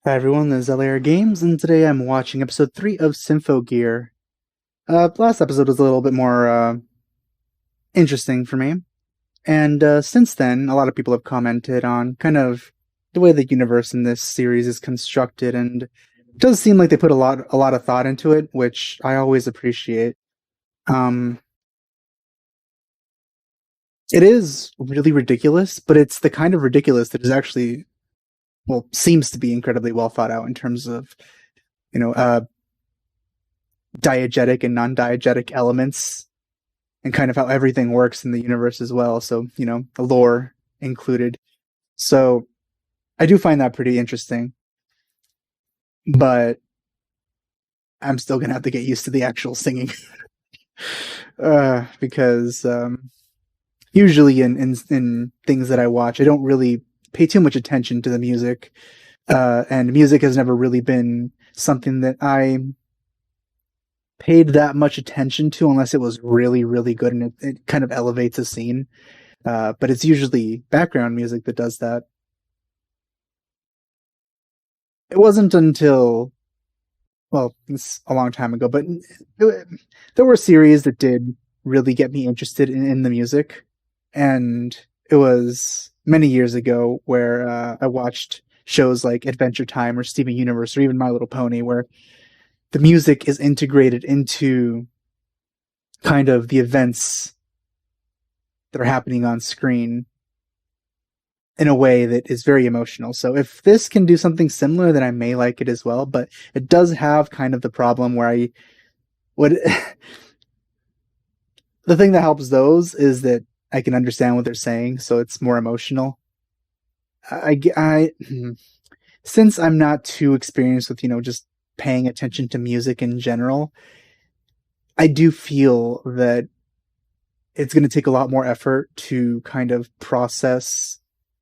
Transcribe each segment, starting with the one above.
Hi everyone, this is LAR Games, and today I'm watching episode 3 of Symphogear. Last episode was a little bit more interesting for me, and since then, a lot of people have commented on kind of the way the universe in this series is constructed, and it does seem like they put a lot of thought into it, which I always appreciate. Um, it is really ridiculous, but it's the kind of ridiculous that is actually, well, seems to be incredibly well thought out in terms of, you know, diegetic and non-diegetic elements and kind of how everything works in the universe as well. So, the lore included. So I do find that pretty interesting, but I'm still gonna have to get used to the actual singing. Because usually in things that I watch, I don't really pay too much attention to the music. And music has never really been something that I paid that much attention to unless it was really, really good and it kind of elevates a scene. But it's usually background music that does that. It wasn't until, well, it's a long time ago, but there were series that did really get me interested in the music. And it was many years ago where I watched shows like Adventure Time or Steven Universe or even My Little Pony, where the music is integrated into kind of the events that are happening on screen in a way that is very emotional. So if this can do something similar, then I may like it as well. But it does have kind of the problem where I would. The thing that helps those is that I can understand what they're saying, so it's more emotional. I since I'm not too experienced with just paying attention to music in general, I do feel that it's going to take a lot more effort to kind of process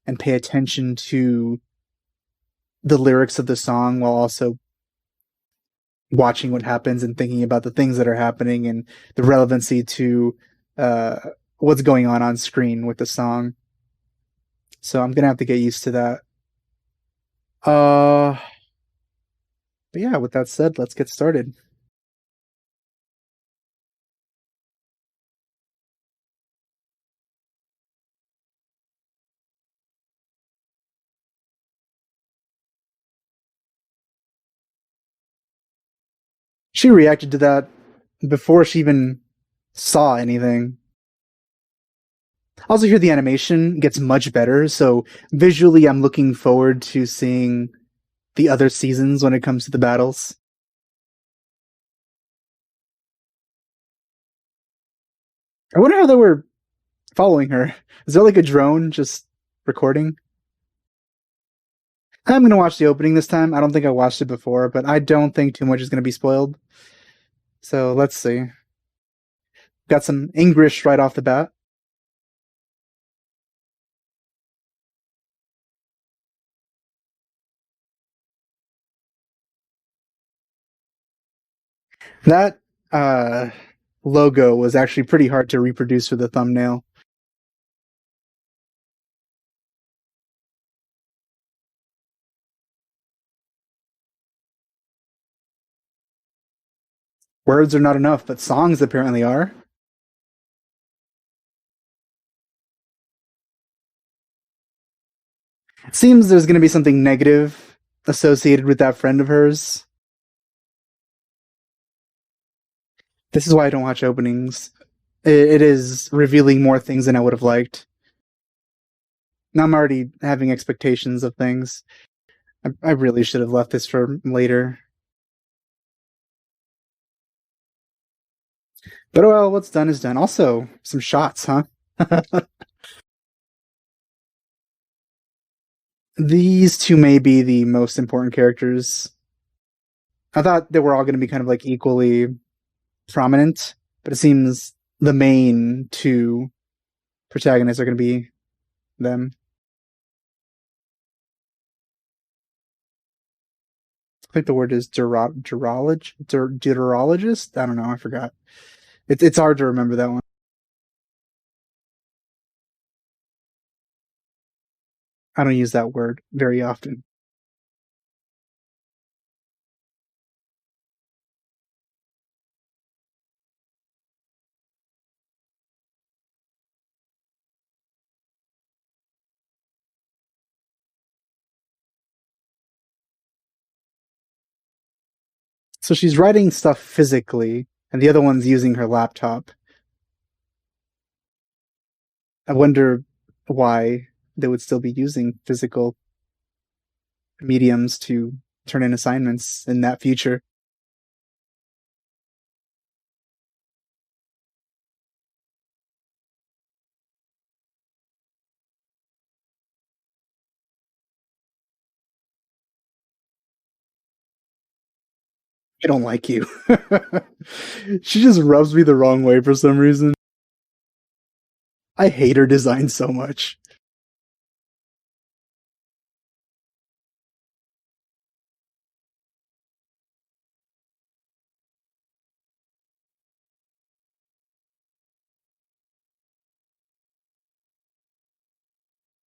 and pay attention to the lyrics of the song while also watching what happens and thinking about the things that are happening and the relevancy to uh, what's going on screen with the song. So I'm gonna have to get used to that. Uh, but yeah, with that said, let's get started. She reacted to that before she even saw anything. Also, here the animation gets much better, so visually, I'm looking forward to seeing the other seasons when it comes to the battles. I wonder how they were following her. Is there like a drone just recording? I'm gonna watch the opening this time. I don't think I watched it before, but I don't think too much is gonna be spoiled. So let's see. Got some English right off the bat. That uh, logo was actually pretty hard to reproduce for the thumbnail. Words are not enough, but songs apparently are. It seems there's going to be something negative associated with that friend of hers. This is why I don't watch openings. It is revealing more things than I would have liked. Now I'm already having expectations of things. I really should have left this for later. But well, what's done is done. Also, some shots, huh? These two may be the most important characters. I thought they were all going to be kind of like equally prominent, but it seems the main two protagonists are going to be them. I think the word is deuterologist. I don't know. I forgot. It's hard to remember that one. I don't use that word very often. So she's writing stuff physically, and the other one's using her laptop. I wonder why they would still be using physical mediums to turn in assignments in that future. I don't like you. She just rubs me the wrong way for some reason. I hate her design so much.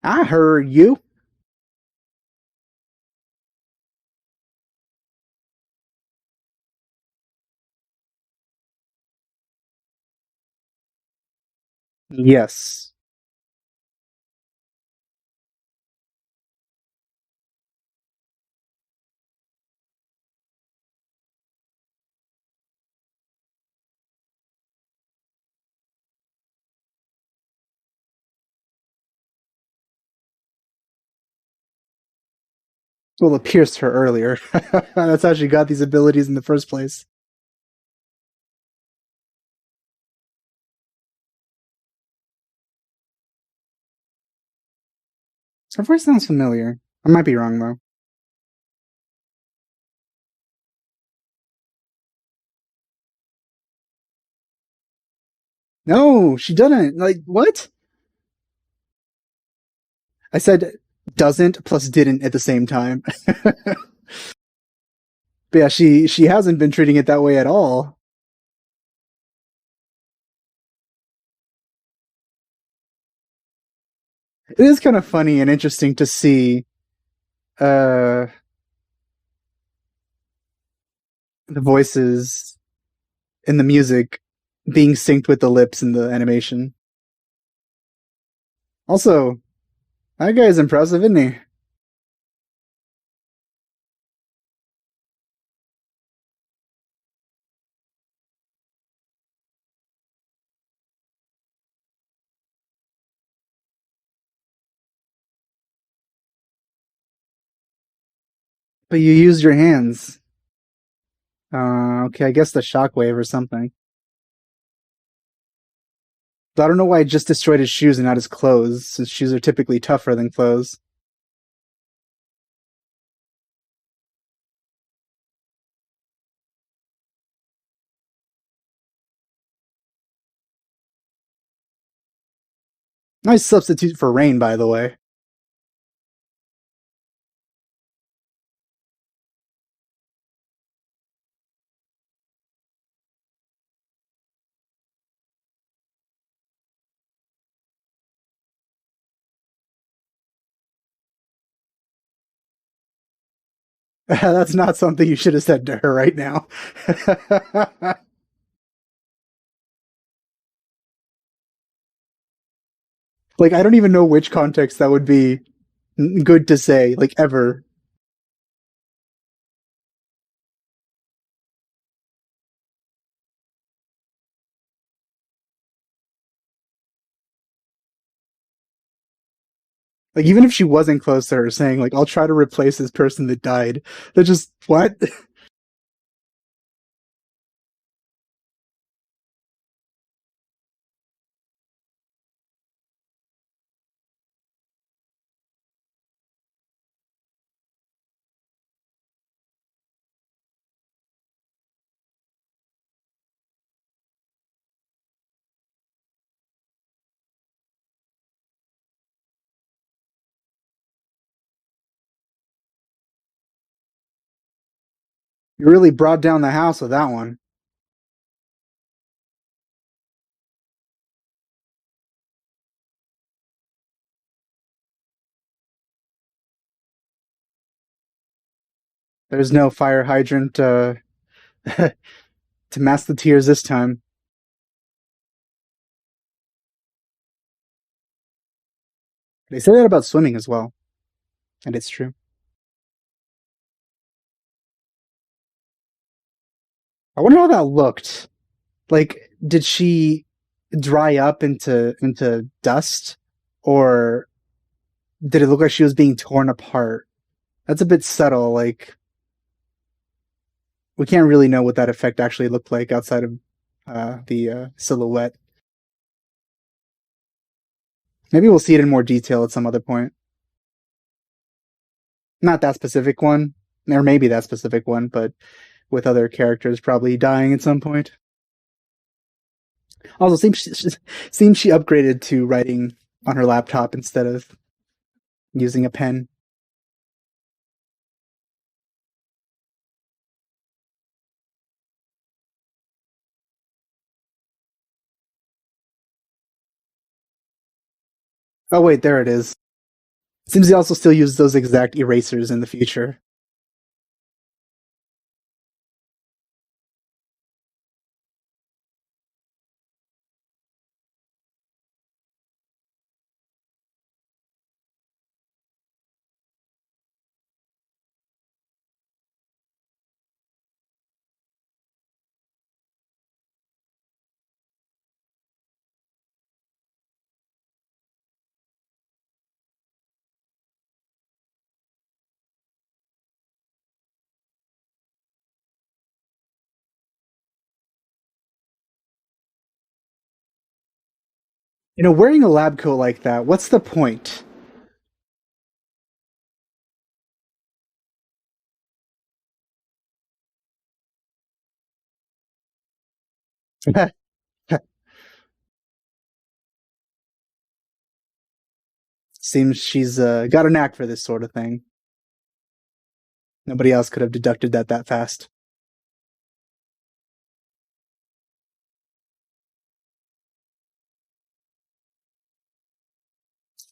I heard you. Yes. Well, it pierced her earlier. That's how she got these abilities in the first place. Her voice sounds familiar. I might be wrong though. No, she doesn't. Like, what? I said doesn't plus didn't at the same time. But yeah, she hasn't been treating it that way at all. It is kind of funny and interesting to see uh the voices in the music being synced with the lips in the animation. Also, that guy is impressive, isn't he? But you used your hands. Okay, I guess the shockwave or something. So I don't know why I just destroyed his shoes and not his clothes, since shoes are typically tougher than clothes. Nice substitute for rain, by the way. That's not something you should have said to her right now. Like, I don't even know which context that would be good to say, like, ever. Like, even if she wasn't close to her, saying, like, I'll try to replace this person that died. They're just, what? You really brought down the house with that one. There's no fire hydrant to mask the tears this time. They say that about swimming as well, and it's true. I wonder how that looked. Like, did she dry up into dust, or did it look like she was being torn apart? That's a bit subtle. Like, we can't really know what that effect actually looked like outside of the silhouette. Maybe we'll see it in more detail at some other point. Not that specific one, or maybe that specific one, but with other characters probably dying at some point. Also, seems she upgraded to writing on her laptop instead of using a pen. Oh wait, there it is. Seems he also still uses those exact erasers in the future. Wearing a lab coat like that, what's the point? Seems she's got a knack for this sort of thing. Nobody else could have deducted that fast.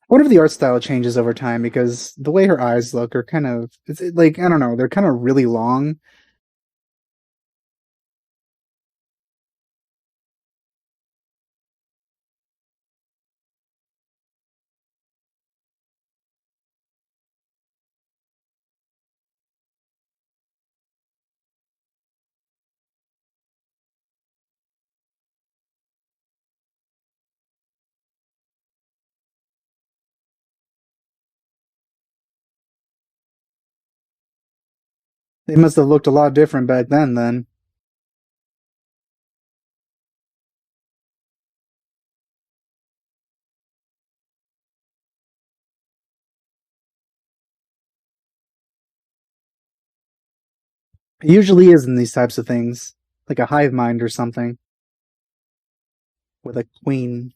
I wonder if the art style changes over time because the way her eyes look are kind of like I don't know, they're kind of really long. They must have looked a lot different back then. It usually is in these types of things, like a hive mind or something with a queen.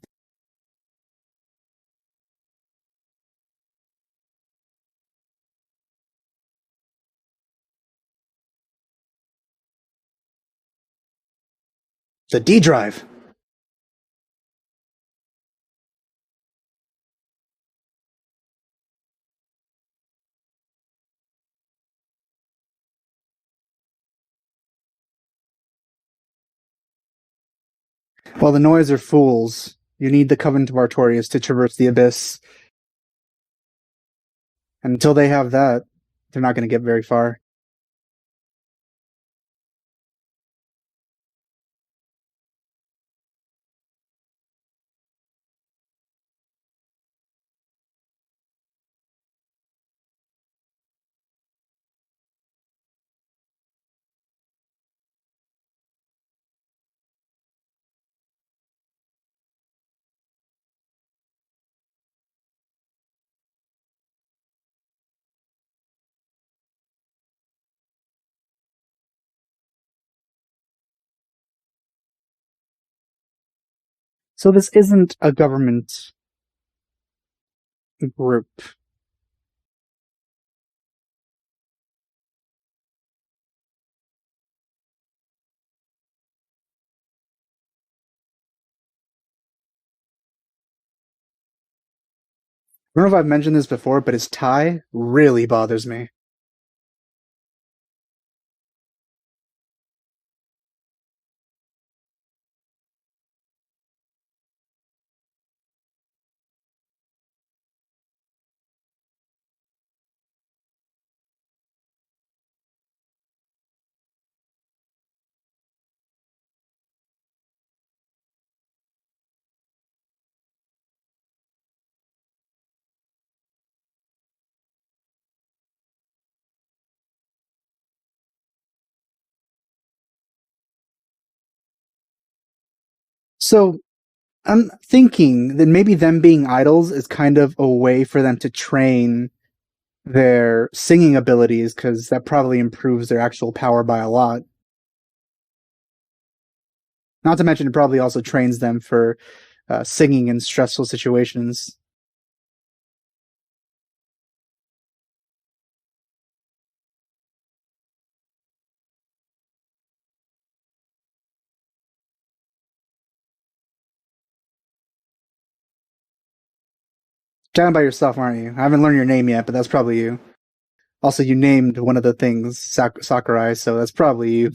The D drive. Well, the Noise are fools. You need the Covenant of Artorias to traverse the abyss. And until they have that, they're not going to get very far. So this isn't a government group. I don't know if I've mentioned this before, but his tie really bothers me. So I'm thinking that maybe them being idols is kind of a way for them to train their singing abilities, because that probably improves their actual power by a lot. Not to mention, it probably also trains them for singing in stressful situations. Chatting by yourself, aren't you? I haven't learned your name yet, but that's probably you. Also, you named one of the things Sakurai, so that's probably you.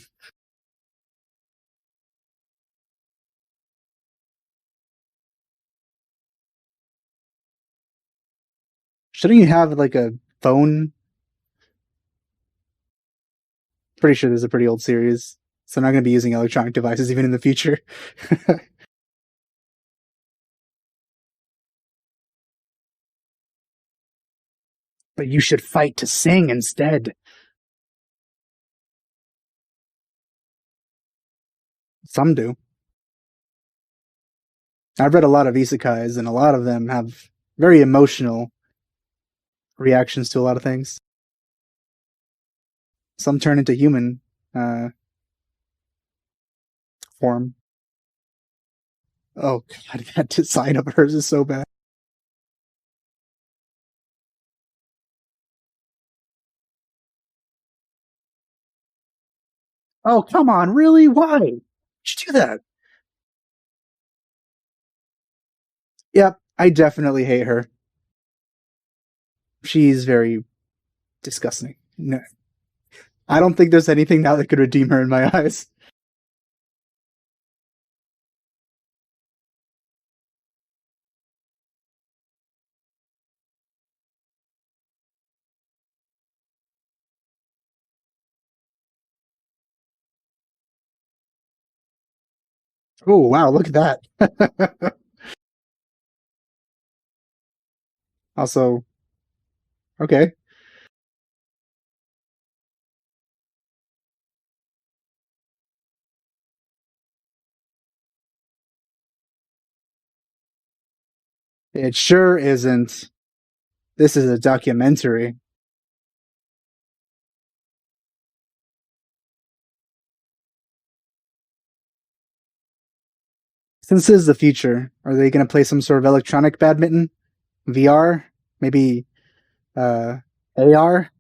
Shouldn't you have like a phone? Pretty sure this is a pretty old series, so I'm not going to be using electronic devices even in the future. But you should fight to sing instead. Some do. I've read a lot of isekais, and a lot of them have very emotional reactions to a lot of things. Some turn into human uh, form. Oh god, that design of hers is so bad. Oh come on, really? Why? Did you do that? Yep, I definitely hate her. She's very disgusting. No, I don't think there's anything now that could redeem her in my eyes. Oh wow, look at that. Also, okay. It sure isn't. This is a documentary. Since this is the future, are they going to play some sort of electronic badminton? VR? Maybe uh, AR?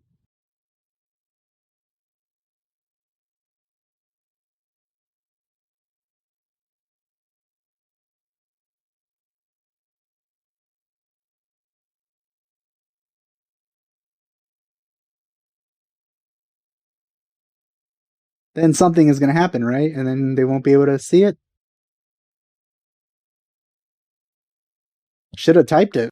Then something is going to happen, right? And then they won't be able to see it. Should have typed it.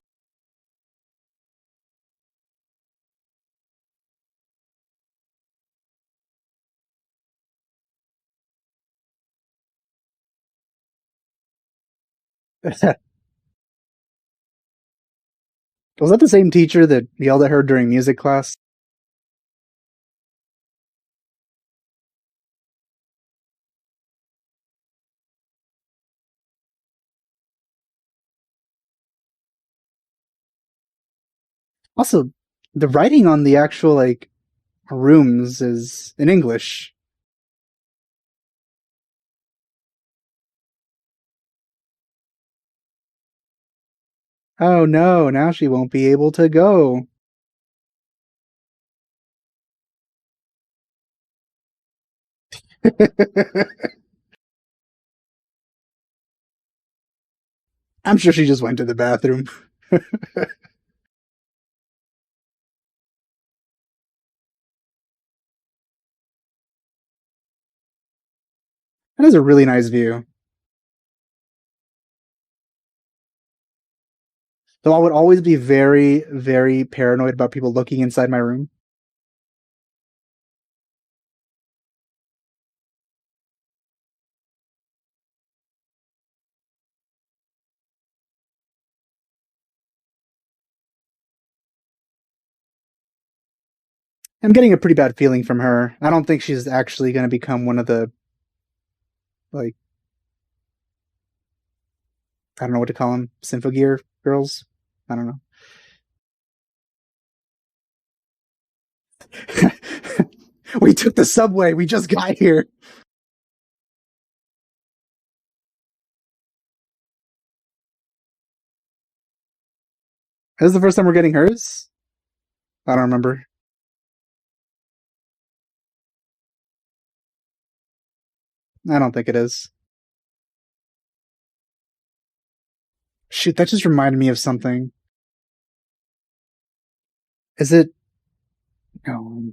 Was that the same teacher that yelled at her during music class? Also, the writing on the actual like rooms is in English. Oh no, now she won't be able to go. I'm sure she just went to the bathroom. That is a really nice view. Though I would always be very, very paranoid about people looking inside my room. I'm getting a pretty bad feeling from her. I don't think she's actually going to become one of the like I don't know what to call them, Symphogear girls. I don't know. We took the subway. We just got here. This is the first time we're getting hers? I don't remember. I don't think it is. Shoot, that just reminded me of something. Is it? No.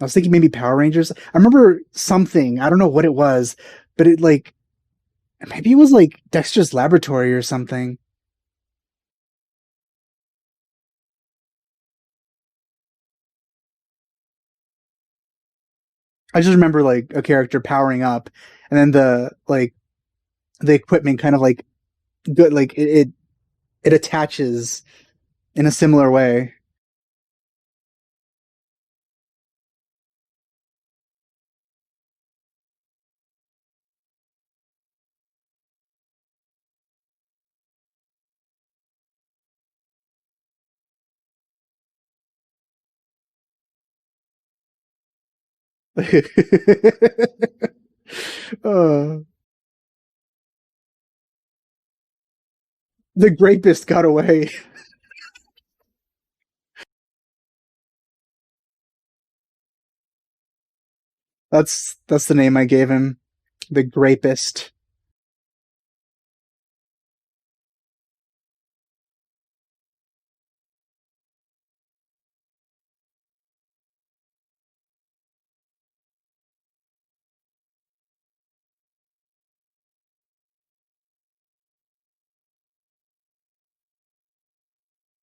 I was thinking maybe Power Rangers. I remember something. I don't know what it was, but it like maybe it was like Dexter's Laboratory or something. I just remember like a character powering up, and then the equipment kind of like good like it attaches in a similar way. uh, the Grapist got away. That's the name I gave him. The Grapist.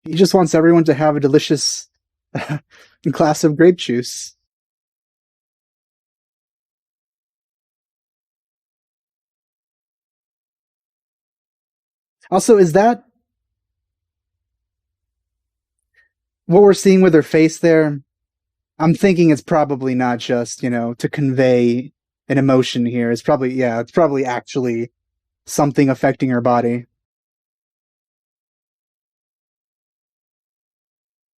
He just wants everyone to have a delicious glass of grape juice. Also, is that what we're seeing with her face there? I'm thinking it's probably not just, to convey an emotion here. It's probably, yeah, it's probably actually something affecting her body.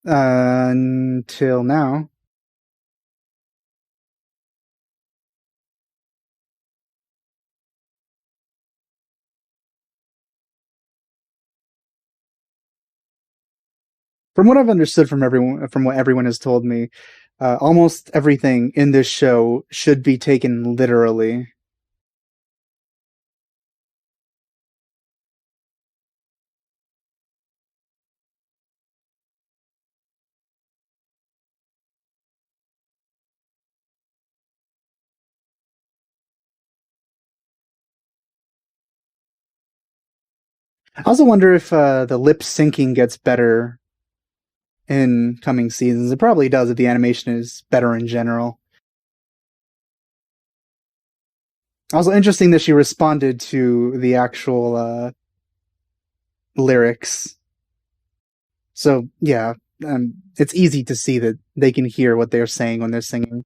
Until now. From what I've understood from what everyone has told me, almost everything in this show should be taken literally. I also wonder if the lip syncing gets better in coming seasons. It probably does if the animation is better in general. Also interesting that she responded to the actual lyrics. So yeah, it's easy to see that they can hear what they're saying when they're singing.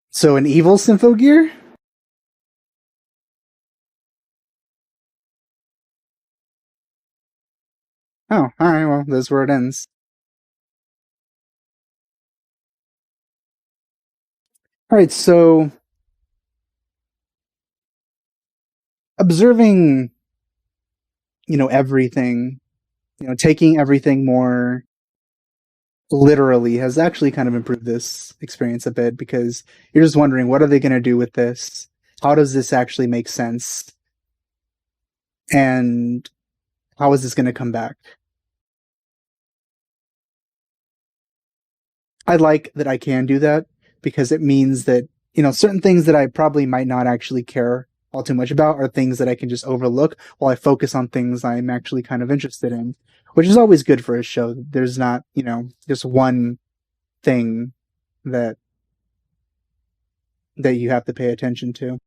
So an evil Symphogear? Oh, all right. Well, that's where it ends. All right. So observing, everything, taking everything more literally has actually kind of improved this experience a bit because you're just wondering what are they going to do with this? How does this actually make sense? And how is this going to come back? I like that I can do that because it means that, certain things that I probably might not actually care all too much about are things that I can just overlook while I focus on things I'm actually kind of interested in, which is always good for a show. There's not, just one thing that that you have to pay attention to.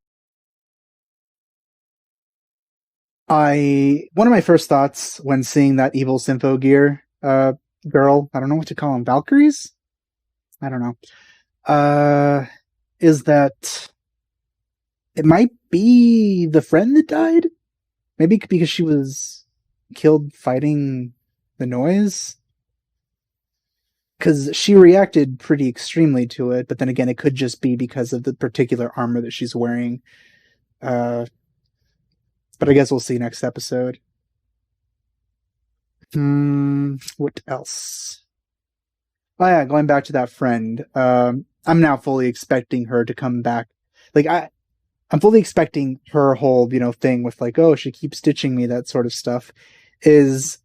One of my first thoughts when seeing that evil Symphogear girl, I don't know what to call them, Valkyries? I don't know. Is that it might be the friend that died? Maybe because she was killed fighting the noise? Because she reacted pretty extremely to it, but then again, it could just be because of the particular armor that she's wearing. But I guess we'll see next episode. What else? Oh yeah, going back to that friend. I'm now fully expecting her to come back. Like I'm fully expecting her whole, thing with like, oh, she keeps stitching me, that sort of stuff, is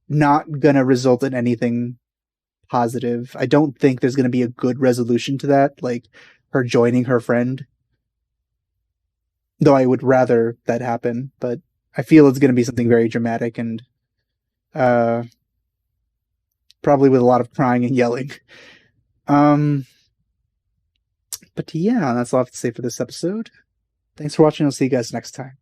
not gonna result in anything positive. I don't think there's gonna be a good resolution to that, like her joining her friend. Though I would rather that happen, but I feel it's gonna be something very dramatic and probably with a lot of crying and yelling. But yeah, that's all I have to say for this episode. Thanks for watching. I'll see you guys next time.